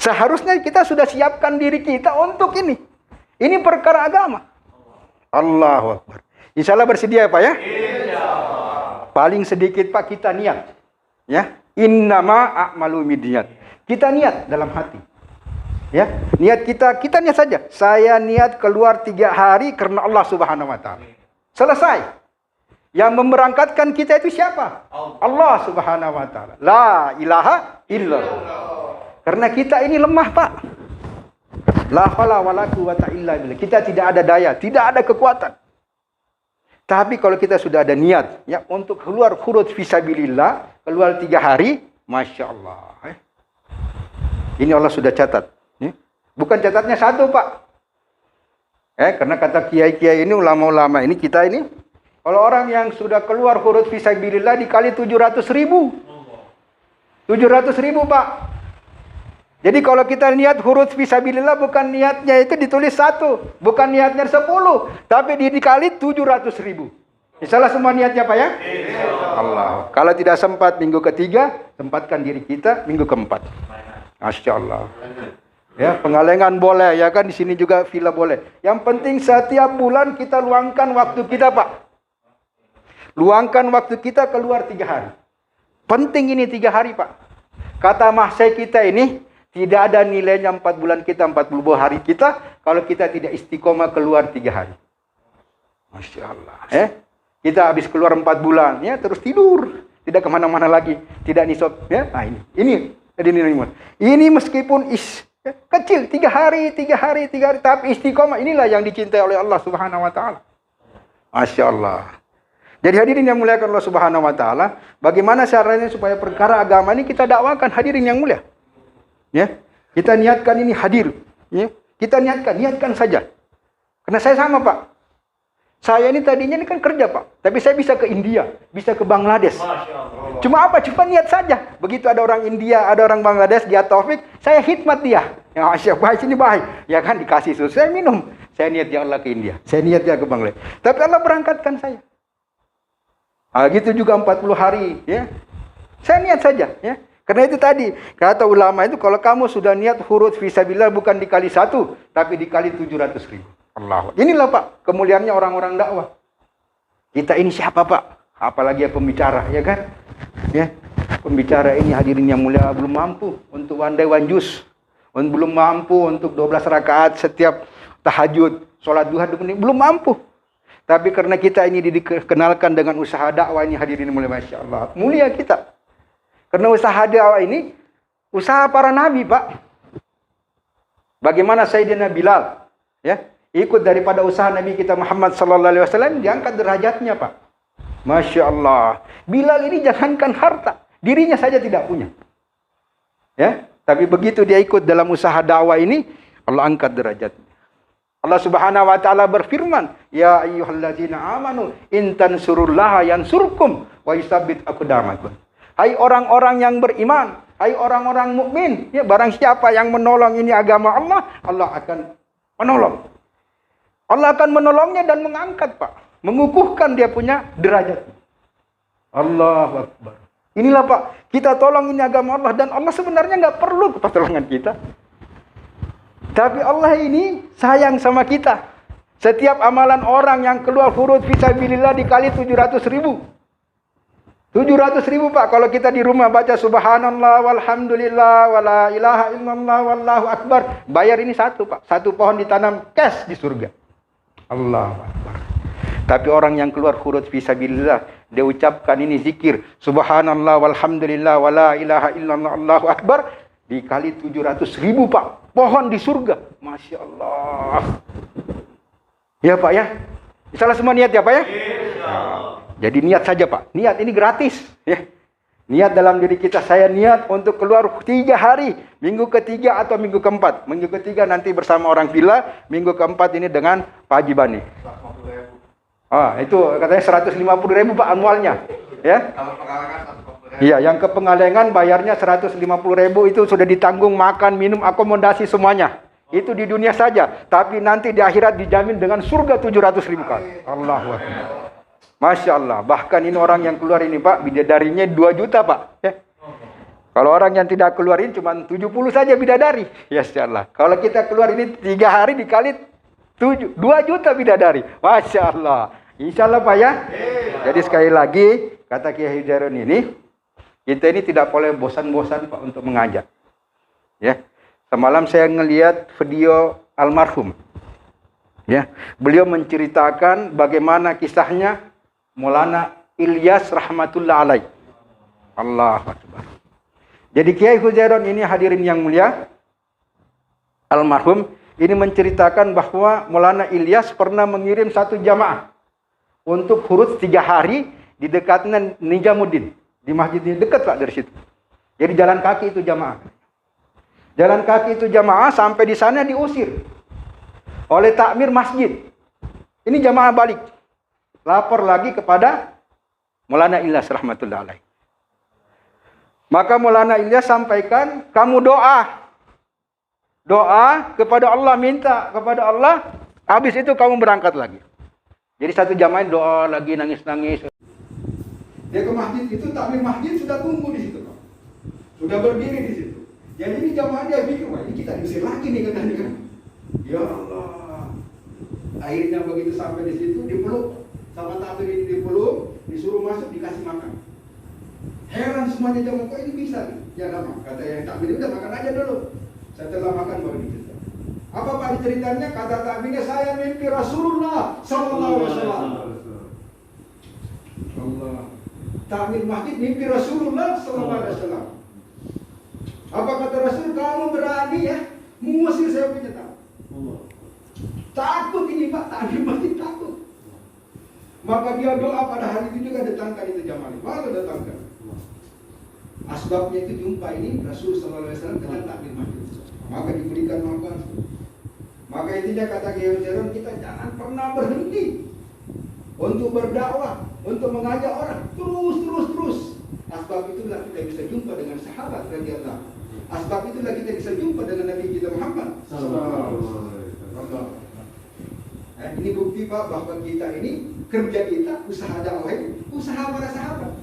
Seharusnya kita sudah siapkan diri kita untuk ini. Ini perkara agama. Allahu Akbar. Insya Allah bersedia ya Pak ya? Paling sedikit Pak kita niat. Ya. Innama a'malu binniyat. Kita niat dalam hati. Ya, niat kita niat saja. Saya niat keluar 3 hari karena Allah Subhanahu wa taala. Selesai. Yang memberangkatkan kita itu siapa? Allah Subhanahu wa taala. La ilaha illallah. Karena kita ini lemah, Pak. La haula wala quwwata illa billah. Kita tidak ada daya, tidak ada kekuatan. Tapi kalau kita sudah ada niat ya untuk keluar khuruj fisabilillah, keluar 3 hari, Masya Allah. Ini Allah sudah catat. Bukan catatnya 1, Pak. Karena kata kiai-kiai ini, ulama-ulama ini, kita ini, kalau orang yang sudah keluar khuruj fisabilillah dikali 700.000. 700.000, Pak. Jadi kalau kita niat khuruj fisabilillah, bukan niatnya itu ditulis 1, bukan niatnya 10, tapi dikali 700.000. Insyaallah semua niatnya Pak ya? Allah. Kalau tidak sempat minggu ketiga, sempatkan diri kita minggu keempat. Masya Allah. Ya, Pengalengan boleh, ya kan, di sini juga villa boleh. Yang penting setiap bulan kita luangkan waktu kita, Pak. Luangkan waktu kita keluar 3 hari. Penting ini 3 hari, Pak. Kata mahsyai kita ini, tidak ada nilainya 4 bulan kita, 40 hari kita, kalau kita tidak istiqomah keluar 3 hari. Masya Allah. Kita habis keluar 4 bulan, ya terus tidur. Tidak kemana-mana lagi. Tidak nisab. Ya? Nah ini meskipun kecil, 3 hari, tapi istiqomah. Inilah yang dicintai oleh Allah Subhanahu wa taala. Masya Allah. Jadi hadirin yang mulia Allah Subhanahu wa taala, bagaimana caranya supaya perkara agama ini kita dakwakan, hadirin yang mulia? Ya. Kita niatkan ini hadir, ya. Kita niatkan saja. Karena saya sama, Pak. Saya ini tadinya ini kan kerja, Pak. Tapi saya bisa ke India, bisa ke Bangladesh. Cuma apa? Cuma niat saja. Begitu ada orang India, ada orang Bangladesh, dia taufik, saya khidmat dia. Ya, baik sini baik. Ya kan dikasih susu, saya minum. Saya niat ya Allah ke India. Saya niat ya ke Bangladesh. Tapi Allah berangkatkan saya. Gitu juga 40 hari, ya. Saya niat saja, ya. Karena itu tadi, kata ulama itu, kalau kamu sudah niat khuruj fisabilillah bukan dikali 1, tapi dikali 700.000. Allah. Inilah Pak, kemuliaannya orang-orang dakwah. Kita ini siapa, Pak? Apalagi ya pembicara, ya kan? Ya. Pembicara ini hadirin yang mulia belum mampu untuk one day one juice. Belum mampu untuk 12 rakaat setiap tahajud, sholat duha, belum mampu. Tapi karena kita ini dikenalkan dengan usaha dakwah ini, hadirin mulia, Masya Allah. Mulia kita. Karena usaha dakwah ini, usaha para nabi, Pak. Bagaimana Sayyidina Bilal, ya, ikut daripada usaha Nabi kita Muhammad sallallahu alaihi wasallam, diangkat derajatnya, Pak. Masya Allah. Bilal ini jangankan harta, dirinya saja tidak punya. Ya, tapi begitu dia ikut dalam usaha dakwah ini, Allah angkat derajatnya. Allah Subhanahu wa taala berfirman, "Ya ayyuhalladzina amanu in tansurullaha yansurkum wa yusabbit aqdamakum." Hai orang-orang yang beriman, hai orang-orang mukmin, ya barang siapa yang menolong ini agama Allah, Allah akan menolong. Allah akan menolongnya dan mengangkat, Pak. Mengukuhkan dia punya derajat. Allahu Akbar. Inilah, Pak, kita tolong ini agama Allah dan Allah sebenarnya nggak perlu pertolongan kita. Tapi Allah ini sayang sama kita. Setiap amalan orang yang keluar khuruj fisabilillah dikali 700.000. 700.000, Pak. Kalau kita di rumah baca subhanallah walhamdulillah wala ilaha illallah wallahu akbar. Bayar ini 1, Pak. 1 pohon ditanam cash di surga. Allahu Akbar. Tapi orang yang keluar khuruj fisabilillah, dia ucapkan ini zikir. Subhanallah walhamdulillah wala ilaha illallah wallahu akbar. Dikali 700.000, Pak. Pohon di surga. Masya Allah. Ya, Pak, ya. Salah semua niat ya, Pak, ya. Jadi niat saja, Pak. Niat ini gratis, ya. Niat dalam diri kita. Saya niat untuk keluar 3 hari. Minggu ketiga atau minggu keempat. Minggu ketiga nanti bersama orang villa. Minggu keempat ini dengan Pak Haji Bani. Itu katanya 150.000, Pak, anualnya. Ya. Iya, yang ke Pengalengan bayarnya 150.000 itu sudah ditanggung makan, minum, akomodasi semuanya. Itu di dunia saja, tapi nanti di akhirat dijamin dengan surga 700.000 kali. Allahu Akbar. Masya Allah. Bahkan ini orang yang keluar ini, Pak, bidadarinya 2 juta, Pak. Ya. Kalau orang yang tidak keluar ini cuma 70 saja bidadari. Ya Allah. Kalau kita keluar ini 3 hari dikali 2 juta bidadari. Masya Allah. Insya Allah Pak ya. Jadi sekali lagi, kata Kiai Hujairun ini, kita ini tidak boleh bosan-bosan Pak untuk mengajak. Ya. Semalam saya ngelihat video almarhum. Ya. Beliau menceritakan bagaimana kisahnya Maulana Ilyas rahmatullah alaih. Allahu Akbar. Jadi Kiai Hujairun ini hadirin yang mulia, almarhum ini menceritakan bahwa Maulana Ilyas pernah mengirim satu jamaah untuk huruf 3 hari di dekatnya Nijamuddin. Di masjid ini dekat Pak dari situ. Jadi jalan kaki itu jamaah. Jalan kaki itu jamaah sampai di sana diusir oleh takmir masjid. Ini jamaah balik. Lapor lagi kepada Maulana Ilyas rahmatullah alaih. Maka Maulana Ilyas sampaikan, kamu doa kepada Allah, minta kepada Allah, habis itu kamu berangkat lagi. Jadi satu jamaah doa lagi, nangis-nangis. Dia ke masjid itu, takmir masjid sudah tunggu di situ, Pak. Sudah berdiri di situ. Jadi ini jamaah dia pikir, wah ini kita diusir lagi nih katanya kan. Ya Allah. Akhirnya begitu sampai di situ, dipeluk sama takmir ini, dipeluk, disuruh masuk, dikasih makan. Heran semuanya jamaah, kok ini bisa nih? Ya lama, kata yang takmir, udah makan aja dulu. Setelah makan baru dicerita. Apa Pak ceritanya? Kata takmirnya, saya mimpi Rasulullah sallallahu alaihi wasallam. Allah. Takmir masjid mimpi Rasulullah sallallahu alaihi wasallam. Apa kata Rasul? Kamu berani ya mengusir saya punya tamu. Takut ini Pak, takmir masjid takut. Maka dia doa pada hari itu juga datangkan itu jamaah. Baru datangkan. Asbabnya itu jumpa ini Rasul sallallahu alaihi wasallam dengan takmir masjid. Maka diberikan makan. Maka intinya kata Kiai Hujairun, kita jangan pernah berhenti untuk berdakwah, untuk mengajak orang. Terus. Asbab itulah kita bisa jumpa dengan sahabat radhiyallahu. Asbab itulah kita bisa jumpa dengan Nabi kita Muhammad sallallahu alaihi wasallam. Ini bukti Pak bahwa kita ini kerja kita, usaha dakwah ini, usaha para sahabat.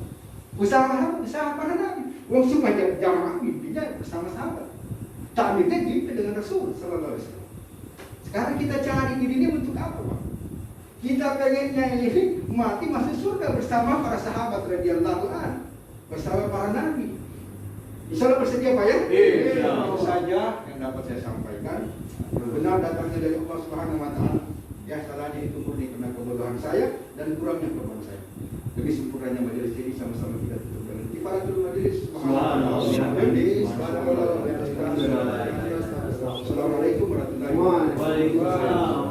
Usaha para nabi. Wong supaya jamaah mimpinya bersama sahabat. Takmirnya mimpi dengan Rasul sallallahu alaihi wasallam. Sekarang kita cari diri ini untuk apa, Pak? Kita pengennya ini mati masuk surga bersama para sahabat radhiyallahu anhu, bersama para nabi. Insya Allah bersedia Pak ya? Itu saja yang dapat saya sampaikan. Benar datangnya dari Allah Subhanahu wa taala. Ya salahnya itu murni karena kebodohan saya dan kurangnya kemampuan saya. Demi sempurnanya majelis ini sama-sama kita tutup dengan kifaratul majelis. Assalamualaikum warahmatullahi wabarakatuh.